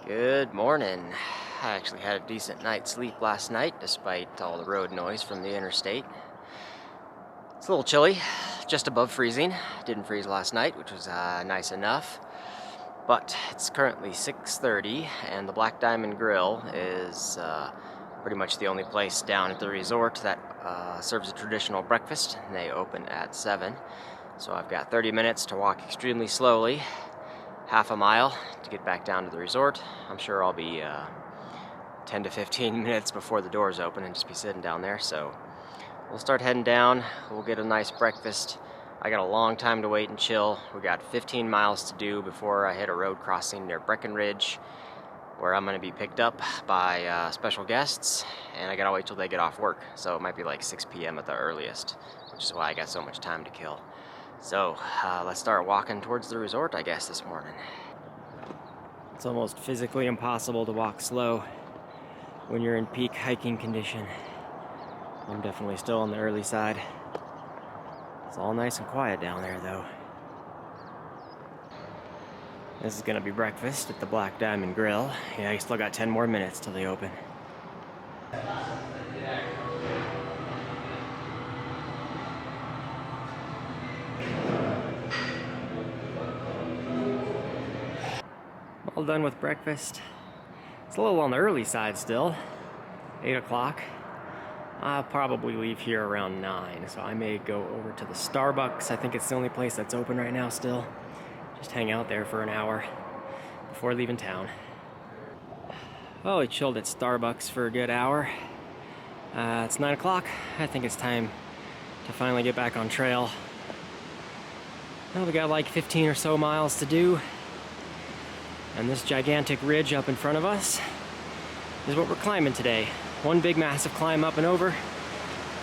Good morning. I actually had a decent night's sleep last night despite all the road noise from the interstate. It's a little chilly, just above freezing. Didn't freeze last night, which was nice enough. But it's currently 6:30 and the Black Diamond Grill is pretty much the only place down at the resort that serves a traditional breakfast. And they open at 7. So I've got 30 minutes to walk extremely slowly, half a mile to get back down to the resort. I'm sure I'll be 10 to 15 minutes before the doors open and just be sitting down there. So we'll start heading down. We'll get a nice breakfast. I got a long time to wait and chill. We got 15 miles to do before I hit a road crossing near Breckenridge, where I'm going to be picked up by special guests, and I gotta wait till they get off work. So it might be like 6 p.m. at the earliest, which is why I got so much time to kill. So let's start walking towards the resort, I guess, this morning. It's almost physically impossible to walk slow when you're in peak hiking condition. I'm definitely still on the early side. It's all nice and quiet down there, though. This is gonna be breakfast at the Black Diamond Grill. Yeah, you still got 10 more minutes till they open. All done with breakfast. It's a little on the early side still, 8 o'clock. I'll probably leave here around 9, so I may go over to the Starbucks. I think it's the only place that's open right now still. Just hang out there for an hour before leaving town. Well, we chilled at Starbucks for a good hour. It's 9 o'clock. I think it's time to finally get back on trail. Well, we got like 15 or so miles to do. And this gigantic ridge up in front of us is what we're climbing today. One big massive climb up and over,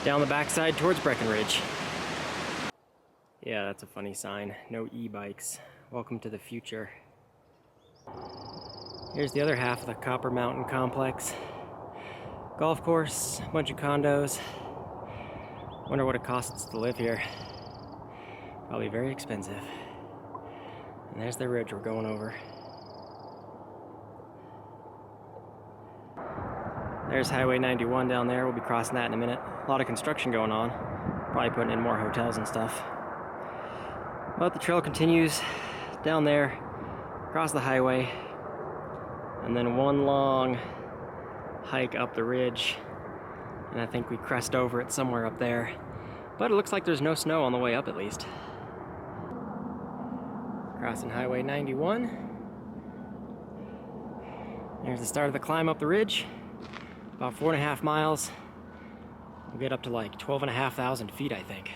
down the backside towards Breckenridge. Yeah, that's a funny sign. No e-bikes. Welcome to the future. Here's the other half of the Copper Mountain complex. Golf course, a bunch of condos. Wonder what it costs to live here. Probably very expensive. And there's the ridge we're going over. There's Highway 91 down there. We'll be crossing that in a minute. A lot of construction going on. Probably putting in more hotels and stuff. But the trail continues down there, across the highway, and then one long hike up the ridge. And I think we crest over it somewhere up there. But it looks like there's no snow on the way up at least. Crossing Highway 91. There's the start of the climb up the ridge. About 4.5 miles. We'll get up to like 12,500 feet, I think.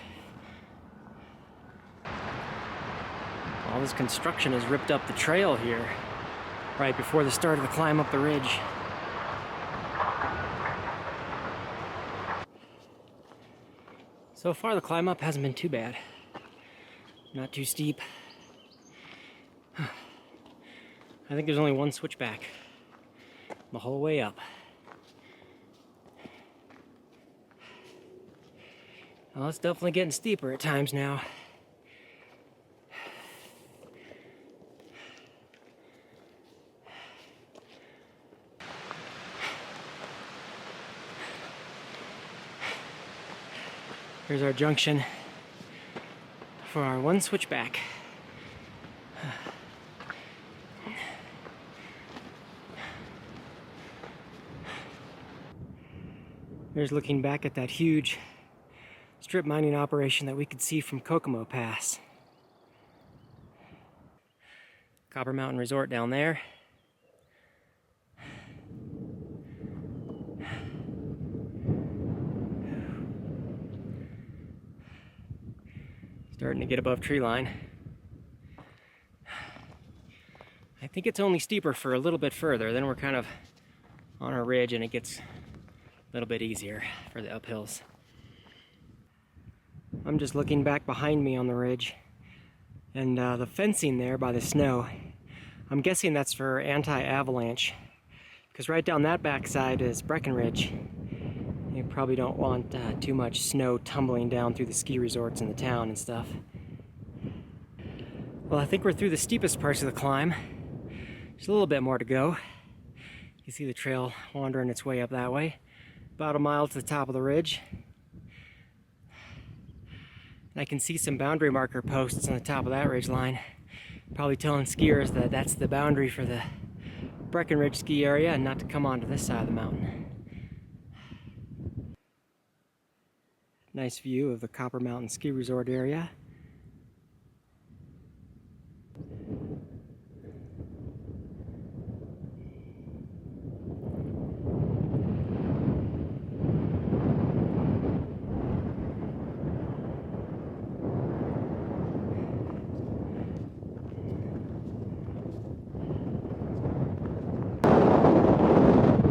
All this construction has ripped up the trail here right before the start of the climb up the ridge. So far the climb up hasn't been too bad. Not too steep. I think there's only one switchback the whole way up. Well, it's definitely getting steeper at times now. Here's our junction for our one switchback. Here's looking back at that huge strip mining operation that we could see from Kokomo Pass. Copper Mountain Resort down there. Starting to get above tree line. I think it's only steeper for a little bit further, then we're kind of on a ridge and it gets a little bit easier for the uphills. I'm just looking back behind me on the ridge, and the fencing there by the snow, I'm guessing that's for anti-avalanche, because right down that backside is Breckenridge. You probably don't want too much snow tumbling down through the ski resorts in the town and stuff. Well, I think we're through the steepest parts of the climb. There's a little bit more to go. You see the trail wandering its way up that way. About a mile to the top of the ridge. And I can see some boundary marker posts on the top of that ridge line. Probably telling skiers that that's the boundary for the Breckenridge ski area and not to come onto this side of the mountain. Nice view of the Copper Mountain Ski Resort area.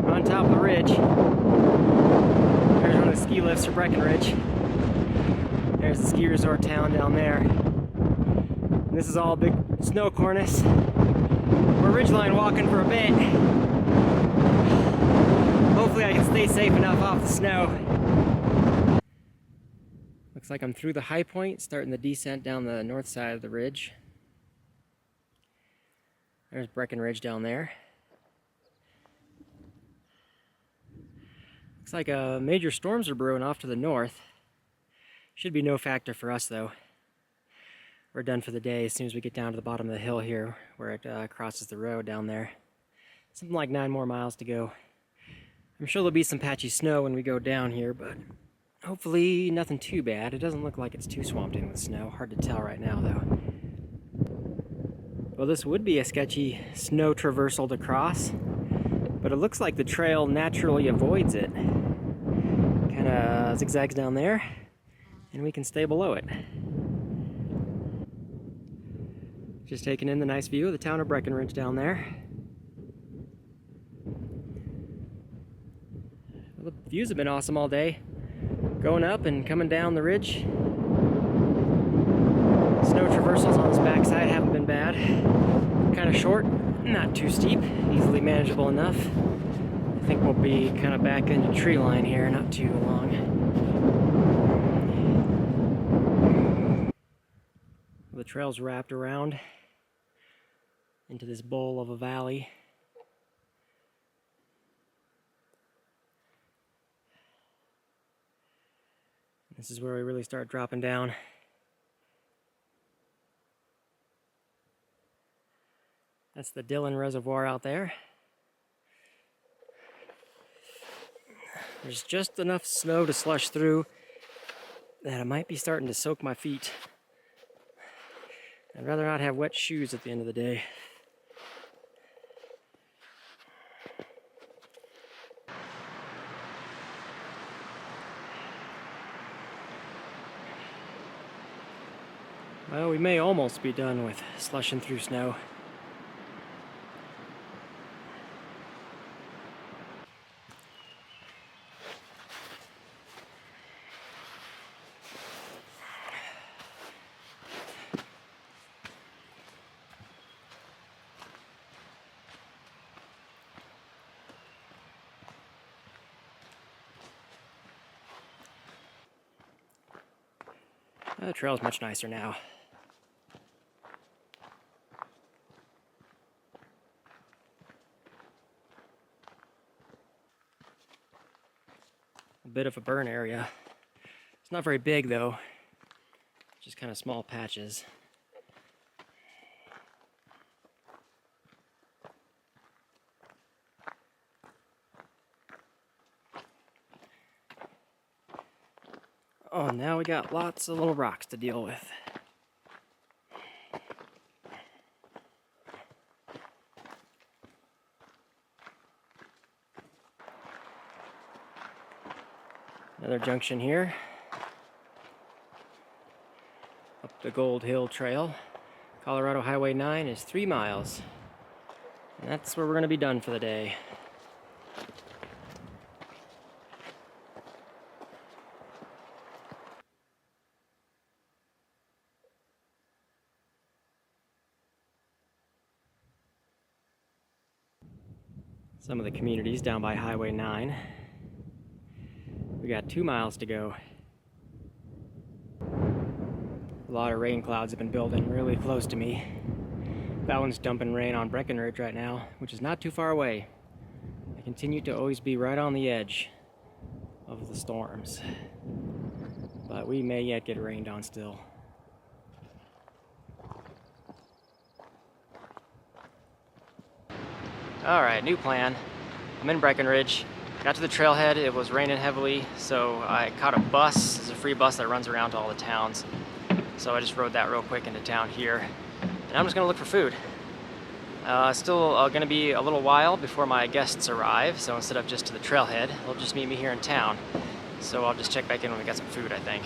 On top of the ridge, there's one of the ski lifts for Breckenridge. There's the ski resort town down there. And this is all a big snow cornice. We're ridgeline walking for a bit. Hopefully I can stay safe enough off the snow. Looks like I'm through the high point, starting the descent down the north side of the ridge. There's Breckenridge down there. Looks like major storms are brewing off to the north. Should be no factor for us though. We're done for the day as soon as we get down to the bottom of the hill here where it crosses the road down there. Something like 9 more miles to go. I'm sure there'll be some patchy snow when we go down here, but hopefully nothing too bad. It doesn't look like it's too swamped in with snow. Hard to tell right now though. Well, this would be a sketchy snow traversal to cross, but it looks like the trail naturally avoids it. Kind of zigzags down there, and we can stay below it. Just taking in the nice view of the town of Breckenridge down there. Well, the views have been awesome all day. Going up and coming down the ridge. Snow traversals on this backside haven't been bad. Kind of short, not too steep, easily manageable enough. I think we'll be kind of back into tree line here, not too long. The trail's wrapped around into this bowl of a valley. This is where we really start dropping down. That's the Dillon Reservoir out there. There's just enough snow to slush through that it might be starting to soak my feet. I'd rather not have wet shoes at the end of the day. Well, we may almost be done with slushing through snow. The trail's much nicer now. A bit of a burn area. It's not very big though, just kind of small patches. Oh, now we got lots of little rocks to deal with. Another junction here. Up the Gold Hill Trail. Colorado Highway 9 is 3 miles. And that's where we're going to be done for the day. Some of the communities down by Highway 9. We got 2 miles to go. A lot of rain clouds have been building really close to me. That one's dumping rain on Breckenridge right now, which is not too far away. continue to always be right on the edge of the storms. But we may yet get rained on still. Alright, new plan. I'm in Breckenridge. Got to the trailhead, it was raining heavily, so I caught a bus. It's a free bus that runs around to all the towns. So I just rode that real quick into town here. And I'm just gonna look for food. Still gonna be a little while before my guests arrive, so instead of just to the trailhead, they'll just meet me here in town. So I'll just check back in when we got some food, I think.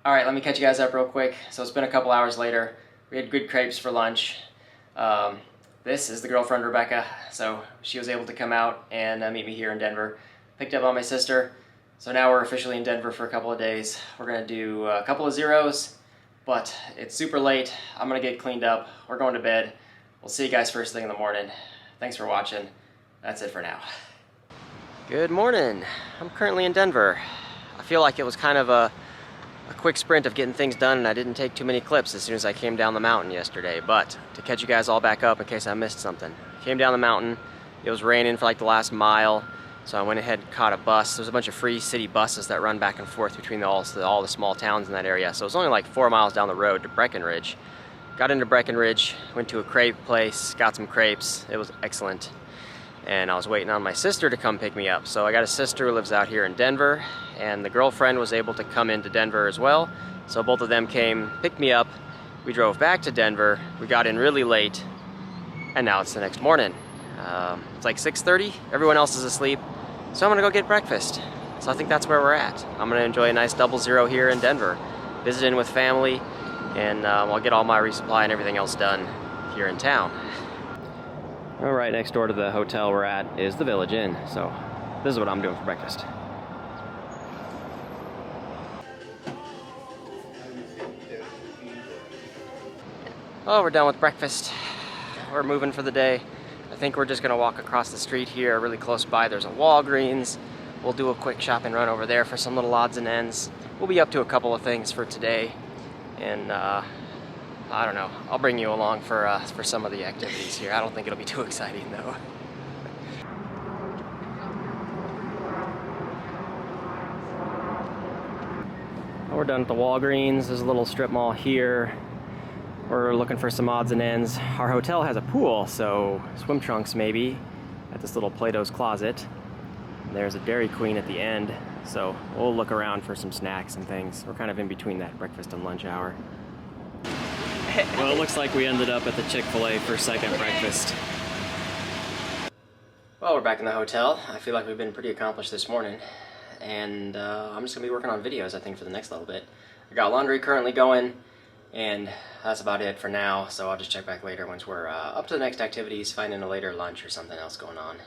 Alright, let me catch you guys up real quick. So it's been a couple hours later. We had good crepes for lunch. This is the girlfriend, Rebecca. So she was able to come out and meet me here in Denver. Picked up on my sister. So now we're officially in Denver for a couple of days. We're gonna do a couple of zeros, but it's super late. I'm gonna get cleaned up. We're going to bed. We'll see you guys first thing in the morning. Thanks for watching. That's it for now. Good morning. I'm currently in Denver. I feel like it was kind of a quick sprint of getting things done, and I didn't take too many clips as soon as I came down the mountain yesterday. But to catch you guys all back up in case I missed something. Came down the mountain. It was raining for like the last mile, so I went ahead and caught a bus. There's a bunch of free city buses that run back and forth between all the small towns in that area. So it was only like 4 miles down the road to Breckenridge. Got into Breckenridge, went to a crepe place, got some crepes. It was excellent. And I was waiting on my sister to come pick me up. So I got a sister who lives out here in Denver, and the girlfriend was able to come into Denver as well. So both of them came, picked me up. We drove back to Denver. We got in really late, and now it's the next morning. It's like 6:30. Everyone else is asleep. So I'm gonna go get breakfast. So I think that's where we're at. I'm gonna enjoy a nice 00 here in Denver, visiting with family, and I'll get all my resupply and everything else done here in town. All right, next door to the hotel we're at is the Village Inn. So this is what I'm doing for breakfast. Oh, we're done with breakfast. We're moving for the day. I think we're just gonna walk across the street here, really close by. There's a Walgreens. We'll do a quick shopping run over there for some little odds and ends. We'll be up to a couple of things for today, and I don't know. I'll bring you along for some of the activities here. I don't think it'll be too exciting though. We're done at the Walgreens. There's a little strip mall here. We're looking for some odds and ends. Our hotel has a pool, so swim trunks maybe at this little Plato's Closet. There's a Dairy Queen at the end, so we'll look around for some snacks and things. We're kind of in between that breakfast and lunch hour. Well, it looks like we ended up at the Chick-fil-A for second breakfast. Well, we're back in the hotel. I feel like we've been pretty accomplished this morning, and I'm just gonna be working on videos, I think, for the next little bit. I got laundry currently going, and that's about it for now, so I'll just check back later once we're up to the next activities, finding a later lunch or something else going on.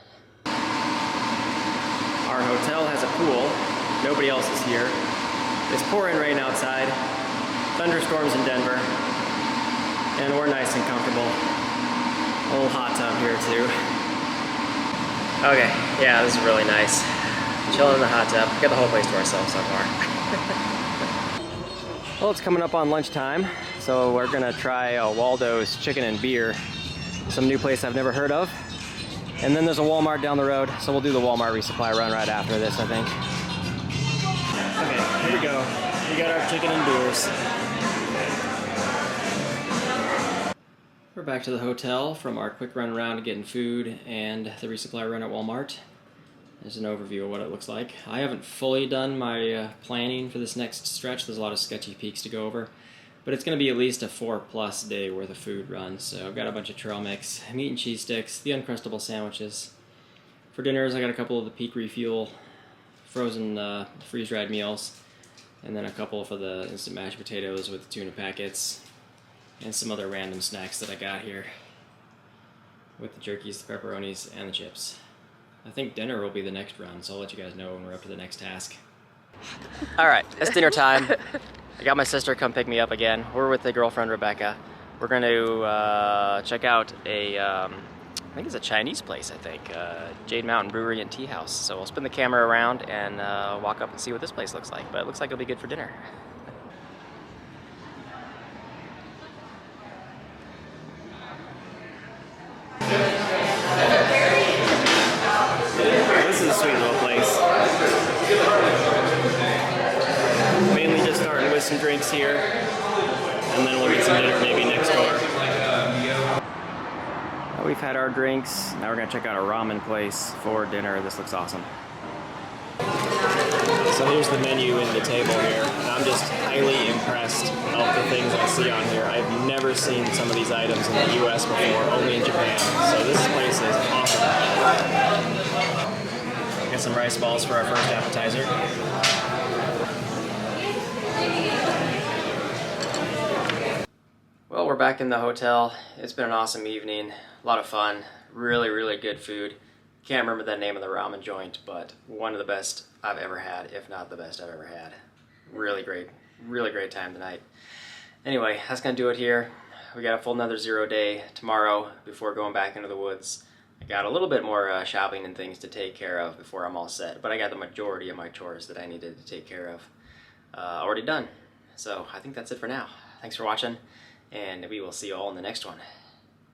Our hotel has a pool. Nobody else is here. It's pouring rain outside. Thunderstorms in Denver. And we're nice and comfortable. A little hot tub here too. Okay, yeah, this is really nice. Chilling in the hot tub. Got the whole place to ourselves so far. Well, it's coming up on lunchtime, so we're gonna try Waldo's Chicken and Beer. Some new place I've never heard of. And then there's a Walmart down the road, so we'll do the Walmart resupply run right after this, I think. Okay, here we go. We got our chicken and beers. We're back to the hotel from our quick run around to getting food and the resupply run at Walmart. There's an overview of what it looks like. I haven't fully done my planning for this next stretch. There's a lot of sketchy peaks to go over. But it's going to be at least a 4+ day worth of food run. So I've got a bunch of trail mix, meat and cheese sticks, the Uncrustable sandwiches. For dinners, I got a couple of the Peak Refuel frozen freeze-dried meals. And then a couple for the instant mashed potatoes with tuna packets. And some other random snacks that I got here. With the jerkies, the pepperonis, and the chips. I think dinner will be the next run, so I'll let you guys know when we're up to the next task. Alright, it's dinner time. I got my sister come pick me up again. We're with the girlfriend, Rebecca. We're going to check out I think it's a Chinese place, I think. Jade Mountain Brewery and Tea House. So we'll spin the camera around and walk up and see what this place looks like. But it looks like it'll be good for dinner. we've had our drinks. Now we're gonna check out a ramen place for dinner. This looks awesome. So here's the menu in the table here. I'm just highly impressed of the things I see on here. I've never seen some of these items in the US before, only in Japan. So this place is awesome. Got some rice balls for our first appetizer. Well, we're back in the hotel. It's been an awesome evening, a lot of fun, really good food. Can't remember the name of the ramen joint, but one of the best I've ever had, if not the best I've ever had. Really great time tonight. Anyway, that's gonna do it here. We got a full another 0 day tomorrow before going back into the woods. I got a little bit more shopping and things to take care of before I'm all set, but I got the majority of my chores that I needed to take care of already done. So I think that's it for now. Thanks for watching, and we will see you all in the next one.